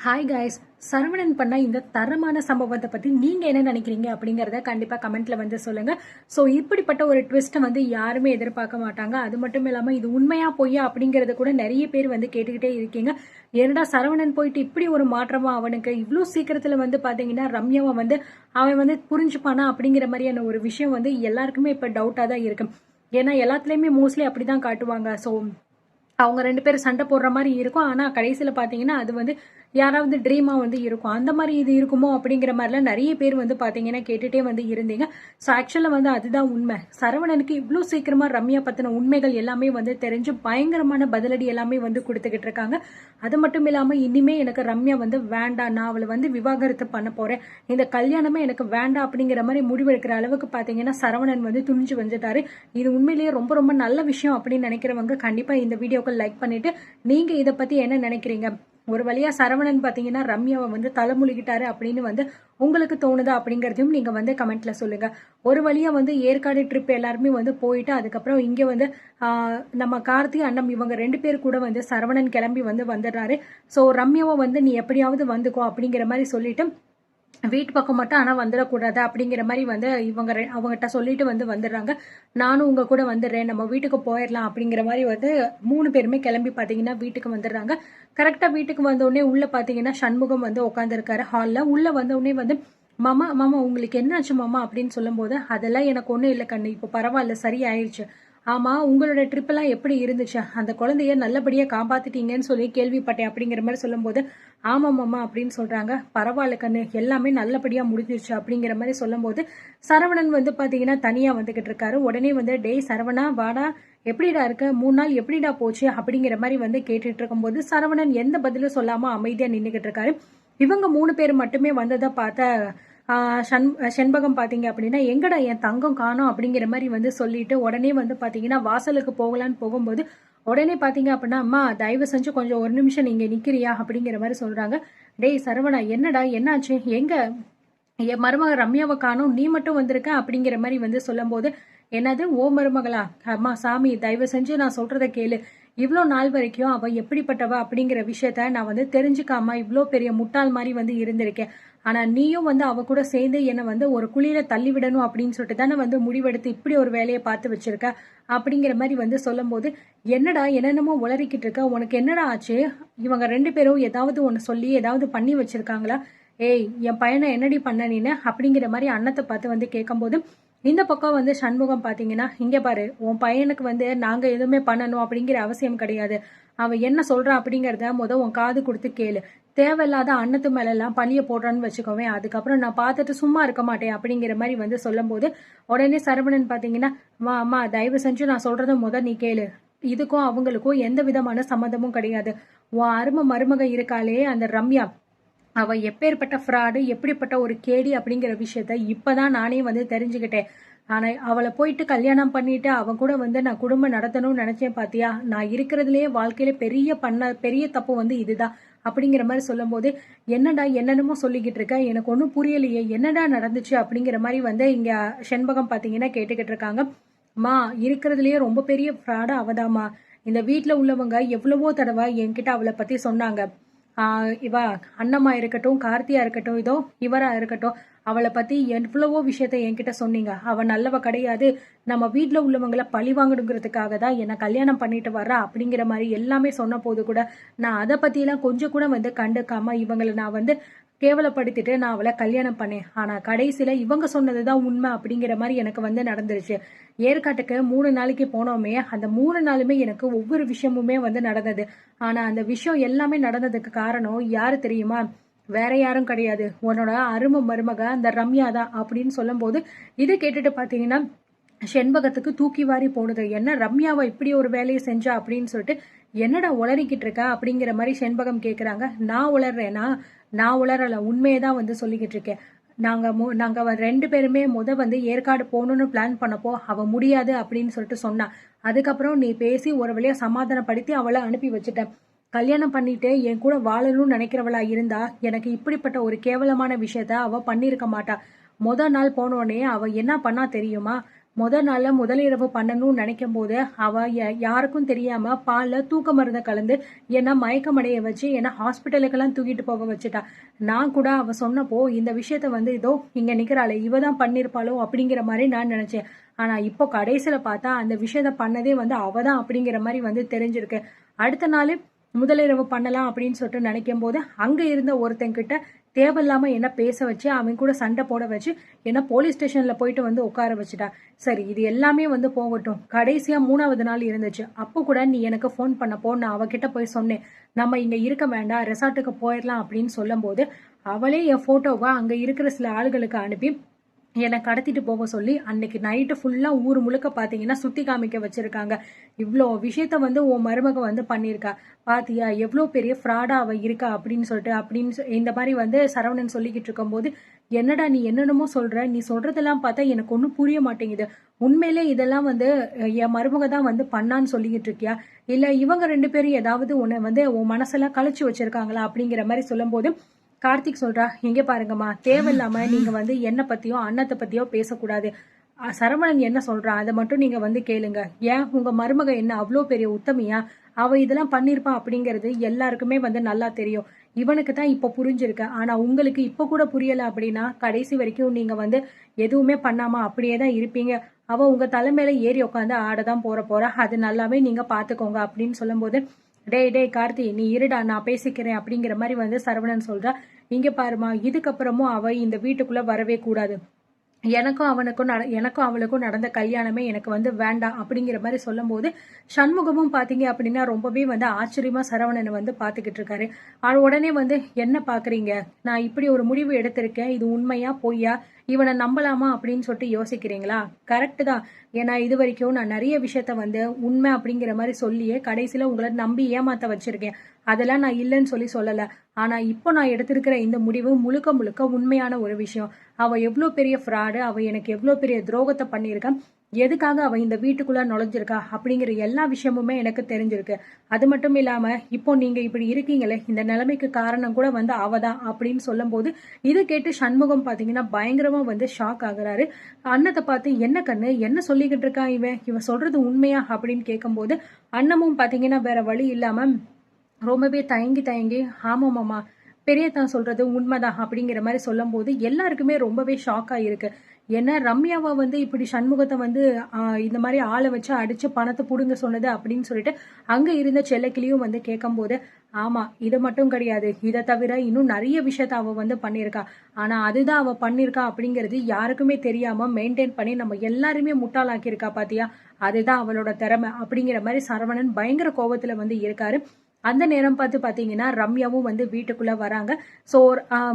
Hi guys, Saravanan பண்ண இந்த தரமான சம்பவத்தை பத்தி நீங்க என்ன நினைக்கிறீங்க அப்படிங்கறத கண்டிப்பா கமெண்ட்ல வந்து சொல்லுங்க. சோ இப்படிப்பட்ட ஒரு ட்விஸ்ட்டை வந்து யாருமே எதிர்பார்க்க மாட்டாங்க. அது மட்டும் இல்லாம இது உண்மையா பொய்யா அப்படிங்கறத கூட நிறைய பேர் வந்து கேட்டுக்கிட்டே இருக்கீங்க. ஏன்னா சரவணன் போயிட்டு இப்படி ஒரு மாற்றமா அவனுக்கு இவ்வளவு சீக்கிரத்துல வந்து பாத்தீங்கன்னா ரம்யாவை வந்து அவன் வந்து புரிஞ்சுப்பானா அப்படிங்கிற மாதிரியான ஒரு விஷயம் வந்து எல்லாருக்குமே இப்ப டவுட்டா தான் இருக்கு. ஏன்னா எல்லாத்துலயுமே மோஸ்ட்லி அப்படிதான் காட்டுவாங்க. சோ அவங்க 2 பேரும் சண்டை போடுற மாதிரி இருக்கும். ஆனா கடைசியில பாத்தீங்கன்னா அது வந்து யாராவது ட்ரீமா வந்து இருக்கும். அந்த மாதிரி இது இருக்குமோ அப்படிங்கிற மாதிரிலாம் நிறைய பேர் வந்து பாத்தீங்கன்னா கேட்டுட்டே வந்து இருந்தீங்க. ஸோ ஆக்சுவலா வந்து அதுதான் உண்மை. சரவணனுக்கு இவ்வளவு சீக்கிரமா ரம்யா பத்தின உண்மைகள் எல்லாமே வந்து தெரிஞ்சு பயங்கரமான பதிலடி எல்லாமே வந்து கொடுத்துக்கிட்டு இருக்காங்க. அது மட்டும் இல்லாம இனிமே எனக்கு ரம்யா வந்து வேண்டாம், நான் அவளை வந்து விவாகரத்து பண்ண போறேன், இந்த கல்யாணமே எனக்கு வேண்டாம் அப்படிங்கிற மாதிரி முடிவெடுக்கிற அளவுக்கு பாத்தீங்கன்னா சரவணன் வந்து துணிஞ்சு வந்துட்டாரு. இது உண்மையிலேயே ரொம்ப ரொம்ப நல்ல விஷயம் அப்படின்னு நினைக்கிறவங்க கண்டிப்பா இந்த வீடியோக்கு லைக் பண்ணிட்டு நீங்க இதை பத்தி என்ன நினைக்கிறீங்க? ஒரு வழியா சரவணன் பாத்தீங்கன்னா ரம்யாவை வந்து தலைமுழுகிட்டாரு அப்படின்னு வந்து உங்களுக்கு தோணுதா அப்படிங்கறதையும் நீங்க வந்து கமெண்ட்ல சொல்லுங்க. ஒரு வழியா வந்து ஏற்காடு ட்ரிப் எல்லாருமே வந்து போயிட்டு அதுக்கப்புறம் இங்க வந்து நம்ம கார்த்தி அண்ணம் இவங்க 2 பேர் கூட வந்து சரவணன் கிளம்பி வந்து வந்துடுறாரு. சோ ரம்யாவை வந்து நீ எப்படியாவது வந்துக்கோ அப்படிங்கிற மாதிரி சொல்லிட்டு வீட்டு பக்கம் மட்டும் ஆனா வந்துடக்கூடாது அப்படிங்கிற மாதிரி வந்து அவங்ககிட்ட சொல்லிட்டு வந்து வந்துடுறாங்க. நானும் உங்க கூட வந்துடுறேன், நம்ம வீட்டுக்கு போயிடலாம் அப்படிங்கிற மாதிரி வந்து 3 பேருமே கிளம்பி பாத்தீங்கன்னா வீட்டுக்கு வந்துடுறாங்க. கரெக்டா வீட்டுக்கு வந்த உடனே உள்ள பாத்தீங்கன்னா சண்முகம் வந்து உட்காந்துருக்காரு ஹால்ல. உள்ள வந்த உடனே வந்து மாமா மாமா உங்களுக்கு என்ன ஆச்சு மாமா அப்படின்னு சொல்லும் போது அதெல்லாம் எனக்கு ஒண்ணும் இல்லை கண்ணு, இப்போ பரவாயில்ல, சரி ஆயிடுச்சு. ஆமா, உங்களோட ட்ரிப் எல்லாம் எப்படி இருந்துச்சு, அந்த குழந்தைய நல்லபடியா காப்பாத்திட்டீங்கன்னு சொல்லி கேள்விப்பட்டேன் அப்படிங்கிற மாதிரி சொல்லும் போது ஆமா மாமா அப்படின்னு சொல்றாங்க. பரவாயில்ல கண்ணு, எல்லாமே நல்லபடியா முடிஞ்சிருச்சு அப்படிங்கிற மாதிரி சொல்லும் போது சரவணன் வந்து பாத்தீங்கன்னா தனியா வந்துகிட்டு இருக்காரு. உடனே வந்து டேய் சரவணா வாடா, எப்படிடா இருக்க, 3 நாள் எப்படிடா போச்சு அப்படிங்கிற மாதிரி வந்து கேட்டுட்டு இருக்கும்போது சரவணன் எந்த பதிலும் சொல்லாம அமைதியா நின்னுகிட்டு இருக்காரு. இவங்க 3 பேர் மட்டுமே வந்ததை பார்த்த செண்பகம் பாத்தீங்க அப்படின்னா எங்கடா என் தங்கம் காணோம் அப்படிங்கிற மாதிரி வந்து சொல்லிட்டு உடனே வந்து பாத்தீங்கன்னா வாசலுக்கு போகலான்னு போகும்போது உடனே பாத்தீங்க அப்படின்னா அம்மா தயவு செஞ்சு கொஞ்சம் ஒரு நிமிஷம் நீங்க நிக்கிறியா அப்படிங்கிற மாதிரி சொல்றாங்க. டேய் சரவணா என்னடா என்னாச்சு, எங்க என் மருமக ரம்யாவை காணோம், நீ மட்டும் வந்திருக்க அப்படிங்கிற மாதிரி வந்து சொல்லும் போது என்னது ஓ மருமகளா, அம்மா சாமி தயவு செஞ்சு நான் சொல்றதை கேளு, இவ்வளோ நாள் வரைக்கும் அவ எப்படிப்பட்டவ அப்படிங்கிற விஷயத்த நான் வந்து தெரிஞ்சுக்காம இவ்வளோ பெரிய முட்டாள் மாதிரி வந்து இருந்திருக்கேன். ஆனா நீயும் வந்து அவ கூட சேர்ந்து என்னை வந்து ஒரு குழியில தள்ளி விடணும் அப்படின்னு சொல்லிட்டு தானே வந்து முடிவெடுத்து இப்படி ஒரு வேலையை பார்த்து வச்சிருக்க அப்படிங்கிற மாதிரி வந்து சொல்லும் போது என்னடா என்னென்னமோ உளறிக்கிட்டு இருக்க, உனக்கு என்னடா ஆச்சு, இவங்க 2 பேரும் ஏதாவது ஒன்று சொல்லி ஏதாவது பண்ணி வச்சிருக்காங்களா, ஏய் என் பையனை என்னடி பண்ண நீனு அப்படிங்கிற மாதிரி அண்ணத்தை பார்த்து வந்து கேட்கும்போது இந்த பக்கம் வந்து சண்முகம் பாத்தீங்கன்னா இங்க பாரு, உன் பையனுக்கு வந்து நாங்க எதுவுமே பண்ணணும் அப்படிங்கிற அவசியம் கிடையாது, அவன் என்ன சொல்றான் அப்படிங்கறத உன் காது கொடுத்து கேளு, தேவையில்லாத அன்னத்து மேல எல்லாம் பழிய போடுறான்னு வச்சுக்கோவேன், அதுக்கப்புறம் நான் பார்த்துட்டு சும்மா இருக்க மாட்டேன் அப்படிங்கிற மாதிரி வந்து சொல்லும் போது உடனே சரவணன் பாத்தீங்கன்னா அம்மா தயவு செஞ்சு நான் சொல்றத நீ கேளு, இதுக்கும் அவங்களுக்கும் எந்த விதமான சம்மந்தமும் கிடையாது. உன் அருமை மருமக இருக்காளே அந்த ரம்யா, அவ எப்பேற்பட்ட ஃப்ராடு, எப்படிப்பட்ட ஒரு கேடி அப்படிங்கிற விஷயத்த இப்பதான் நானே வந்து தெரிஞ்சுக்கிட்டேன். ஆனா அவளை போயிட்டு கல்யாணம் பண்ணிட்டு அவன் கூட வந்து நான் குடும்பம் நடத்தணும்னு நினைச்சேன் பாத்தியா, நான் இருக்கிறதுலயே வாழ்க்கையில பெரிய தப்பு வந்து இதுதான் அப்படிங்கிற மாதிரி சொல்லும் போது என்னடா என்னென்னமோ சொல்லிக்கிட்டு இருக்க, எனக்கு ஒன்றும் புரியலையே, என்னடா நடந்துச்சு அப்படிங்கிற மாதிரி வந்து இங்க செண்பகம் பாத்தீங்கன்னா கேட்டுக்கிட்டு இருக்காங்க. மா இருக்கிறதுலயே ரொம்ப பெரிய ஃப்ராடா அவதாமா, இந்த வீட்டுல உள்ளவங்க எவ்வளவோ தடவை என்கிட்ட அவளை பத்தி சொன்னாங்க. இவ அண்ணம்மா இருக்கட்டும், கார்த்தியா இருக்கட்டும், இதோ இவரா இருக்கட்டும், அவளை பத்தி எவ்வளவோ விஷயத்த என்கிட்ட சொன்னீங்க, அவ நல்லவ கிடையாது, நம்ம வீட்டுல உள்ளவங்களை பழி வாங்கணுங்கிறதுக்காக தான் என்ன கல்யாணம் பண்ணிட்டு வர்றா அப்படிங்கிற மாதிரி எல்லாமே சொன்ன போது கூட நான் அதை பத்தி எல்லாம் கொஞ்சம் கூட வந்து கண்டுக்காம இவங்களை நான் வந்து கேவலப்படுத்திட்டு நான் அவளை கல்யாணம் பண்ணேன். ஆனா கடைசியில இவங்க சொன்னதுதான் உண்மை அப்படிங்கிற மாதிரி எனக்கு வந்து நடந்துருச்சு. ஏற்காட்டுக்கு 3 நாளைக்கு போனோமே, அந்த 3 நாளுமே எனக்கு ஒவ்வொரு விஷயமுமே வந்து நடந்தது. ஆனா அந்த விஷயம் எல்லாமே நடந்ததுக்கு காரணம் யாரு தெரியுமா, வேற யாரும் கிடையாது, உன்னோட அருமை மருமக அந்த ரம்யா தான் அப்படின்னு சொல்லும் போது இதை கேட்டுட்டு பாத்தீங்கன்னா செண்பகத்துக்கு தூக்கி வாரி போடுது. என்ன ரம்யாவை இப்படி ஒரு வேலையை செஞ்சா அப்படின்னு சொல்லிட்டு என்னடா உளறிக்கிட்டு இருக்க அப்படிங்கிற மாதிரி செண்பகம் கேக்குறாங்க. நான் உளர்றேனா, நான் உளரல, உண்மையதான் வந்து சொல்லிக்கிட்டு இருக்கேன். நாங்க 2 பேருமே வந்து ஏற்காடு போகணும்னு பிளான் பண்ணப்போ அவ முடியாது அப்படின்னு சொல்லிட்டு சொன்னா. அதுக்கப்புறம் நீ பேசி ஒரு வழியா சமாதானப்படுத்தி அவளை அனுப்பி வச்சுட்டேன். கல்யாணம் பண்ணிட்டு என் கூட வாழணும்னு நினைக்கிறவளா இருந்தா எனக்கு இப்படிப்பட்ட ஒரு கேவலமான விஷயத்த அவ பண்ணிருக்க மாட்டா. நாள் போனோடனே அவ என்ன பண்ணா தெரியுமா, நாள்ல முதல் இரவு பண்ணணும்னு நினைக்கும் போது அவ யாருக்கும் தெரியாம பால்ல தூக்க மருந்த கலந்து என்ன மயக்கமடைய வச்சு என்ன ஹாஸ்பிட்டலுக்கெல்லாம் தூக்கிட்டு போக வச்சுட்டா. நான் கூட அவ சொன்னப்போ இந்த விஷயத்த இதோ இங்க நிக்கிறாளே இவ தான் பண்ணிருப்பாளோ அப்படிங்கிற மாதிரி நான் நினைச்சேன். ஆனா இப்போ கடைசியில பார்த்தா அந்த விஷயத்த பண்ணதே அவதான் அப்படிங்கிற மாதிரி தெரிஞ்சிருக்கு. அடுத்த நாள் முதலிரவு பண்ணலாம் அப்படின்னு சொல்லிட்டு நினைக்கும் போது அங்க இருந்த ஒருத்தங்கிட்ட தேவையில்லாம என்ன பேச வச்சு அவன் கூட சண்டை போட வச்சு என்ன போலீஸ் ஸ்டேஷன்ல போயிட்டு உட்கார வச்சுட்டா. சரி இது எல்லாமே போகட்டும். கடைசியா 3வது நாள் இருந்துச்சு. அப்போ கூட நீ எனக்கு போன் பண்ணப்போ நான் அவகிட்ட போய் சொன்னேன், நம்ம இங்க இருக்க வேண்டாம் ரெசார்ட்டுக்கு போயிடலாம் அப்படின்னு சொல்லும் போது அவளே என் போட்டோவை அங்க இருக்கிற சில ஆளுகளுக்கு அனுப்பி என்னை கடத்திட்டு போக சொல்லி அன்னைக்கு நைட்டு ஃபுல்லா ஊர் முழுக்க பாத்தீங்கன்னா சுத்தி காமிக்க வச்சிருக்காங்க. இவ்வளோ விஷயத்த உன் மருமக பண்ணியிருக்கா பாத்தியா, எவ்வளோ பெரிய ஃப்ராடா அவ இருக்கா அப்படின்னு சொல்லிட்டு இந்த மாதிரி சரவணன் சொல்லிக்கிட்டு இருக்கும் போது, என்னடா நீ என்னென்னமோ சொல்ற, நீ சொல்றதெல்லாம் பார்த்தா எனக்கு ஒன்றும் புரிய மாட்டேங்குது. உண்மையிலே இதெல்லாம் என் மருமக தான் பண்ணான்னு சொல்லிக்கிட்டு இருக்கியா, இல்ல இவங்க 2 பேரும் ஏதாவது உன்னை உன் மனசெல்லாம் கழிச்சு வச்சிருக்காங்களா அப்படிங்கிற மாதிரி சொல்லும் போது கார்த்திக் சொல்றா, இங்க பாருங்கம்மா தேவையில்லாம நீங்க என்ன பத்தியோ அண்ணத்தை பத்தியோ பேசக்கூடாது. சரவணன் என்ன சொல்றா அதை மட்டும் நீங்க கேளுங்க. ஏன் உங்க மருமக என்ன அவ்வளோ பெரிய உத்தமியா, அவ இதெல்லாம் பண்ணிருப்பா அப்படிங்கிறது எல்லாருக்குமே நல்லா தெரியும். இவனுக்கு தான் இப்ப புரிஞ்சிருக்கு. ஆனா உங்களுக்கு இப்ப கூட புரியல அப்படின்னா கடைசி வரைக்கும் நீங்க எதுவுமே பண்ணாம அப்படியே தான் இருப்பீங்க. அவ உங்க தலைமையில ஏறி உட்காந்து ஆடதான் போறா. அது நல்லாவே நீங்க பாத்துக்கோங்க அப்படின்னு சொல்லும் போது, டேய் கார்த்தி நீ இருடா நான் பேசிக்கிறேன் அப்படிங்கிற மாதிரி சரவணன் சொல்றா. இங்க பாருமா, இதுக்கப்புறமும் அவ இந்த வீட்டுக்குள்ள வரவே கூடாது. எனக்கும் அவளுக்கும் நடந்த கல்யாணமே எனக்கு வேண்டாம் அப்படிங்கிற மாதிரி சொல்லும் போது சண்முகமும் பாத்தீங்க அப்படின்னா ரொம்பவே ஆச்சரியமா சரவணனை பாத்துக்கிட்டு இருக்காரு. உடனே என்ன பாக்குறீங்க, நான் இப்படி ஒரு முடிவு எடுத்திருக்கேன், இது உண்மையா பொய்யா, இவனை நம்பலாமா அப்படின்னு சொல்லிட்டு யோசிக்கிறீங்களா? கரெக்ட் தான். ஏன்னா இது வரைக்கும் நான் நிறைய விஷயத்த உண்மை அப்படிங்கிற மாதிரி சொல்லியே கடைசியில உங்களை நம்பி ஏமாத்த வச்சிருக்கேன். அதெல்லாம் நான் இல்லைன்னு சொல்லல. ஆனா இப்போ நான் எடுத்திருக்கிற இந்த முடிவு முழுக்க முழுக்க உண்மையான ஒரு விஷயம். அவ எவ்வளவு பெரிய ஃப்ராடு, அவ எனக்கு எவ்வளவு பெரிய துரோகத்தை பண்ணியிருக்கா, எதுக்காக அவ இந்த வீட்டுக்குள்ள நுழைஞ்சிருக்கா அப்படிங்கிற எல்லா விஷயமுமே எனக்கு தெரிஞ்சிருக்கு. அது மட்டும் இல்லாம இப்போ நீங்க இப்படி இருக்கீங்களே இந்த நிலைமைக்கு காரணம் கூட அவதான் அப்படின்னு சொல்லும் போது இதை கேட்டு சண்முகம் பாத்தீங்கன்னா பயங்கரமா ஷாக் ஆகுறாரு. அண்ணத்தை பார்த்து என்ன கண்ணு என்ன சொல்லிக்கிட்டு இருக்கா இவன் சொல்றது உண்மையா அப்படின்னு கேட்கும் போது அண்ணமும் பாத்தீங்கன்னா வேற வழி இல்லாம ரொம்பவே தயங்கி ஆமாமாமா பெரியதான் சொல்றது உண்மைதான் அப்படிங்கிற மாதிரி சொல்லும் போது எல்லாருக்குமே ரொம்பவே ஷாக் ஆயிருக்கு. ஏன்னா ரம்யாவை இப்படி சண்முகத்தை இந்த மாதிரி ஆளை வச்சு அடிச்சு பணத்தை புடுங்க சொன்னது அப்படின்னு சொல்லிட்டு அங்க இருந்த செல்லக்கிளியும் கேட்கும் போது, ஆமா இது மட்டும் கிடையாது, இதை தவிர இன்னும் நிறைய விஷயத்த அவ பண்ணியிருக்கா. ஆனா அதுதான் அவ பண்ணிருக்கா அப்படிங்கிறது யாருக்குமே தெரியாம மெயின்டைன் பண்ணி நம்ம எல்லாருமே முட்டாளாக்கியிருக்கா பாத்தியா, அதுதான் அவளோட திறமை அப்படிங்கிற மாதிரி சரவணன் பயங்கர கோபத்துல இருக்காரு. அந்த நேரம் பார்த்து பாத்தீங்கன்னா ரம்யாவும் வீட்டுக்குள்ள வராங்க. சோ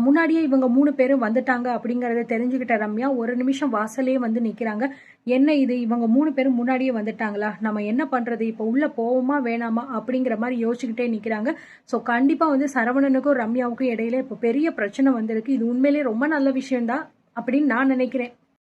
முன்னாடியே இவங்க 3 பேரும் வந்துட்டாங்க அப்படிங்கறத தெரிஞ்சுக்கிட்ட ரம்யா ஒரு நிமிஷம் வாசலே நிக்கிறாங்க. என்ன இது, இவங்க 3 பேரும் முன்னாடியே வந்துட்டாங்களா, நம்ம என்ன பண்றது, இப்ப உள்ள போவோமா வேணாமா அப்படிங்கிற மாதிரி யோசிச்சுக்கிட்டே நிக்கிறாங்க. சோ கண்டிப்பா சரவணனுக்கும் ரம்யாவுக்கும் இடையில இப்ப பெரிய பிரச்சனை வந்திருக்கு. இது உண்மையிலேயே ரொம்ப நல்ல விஷயம் தான் அப்படின்னு நான் நினைக்கிறேன்.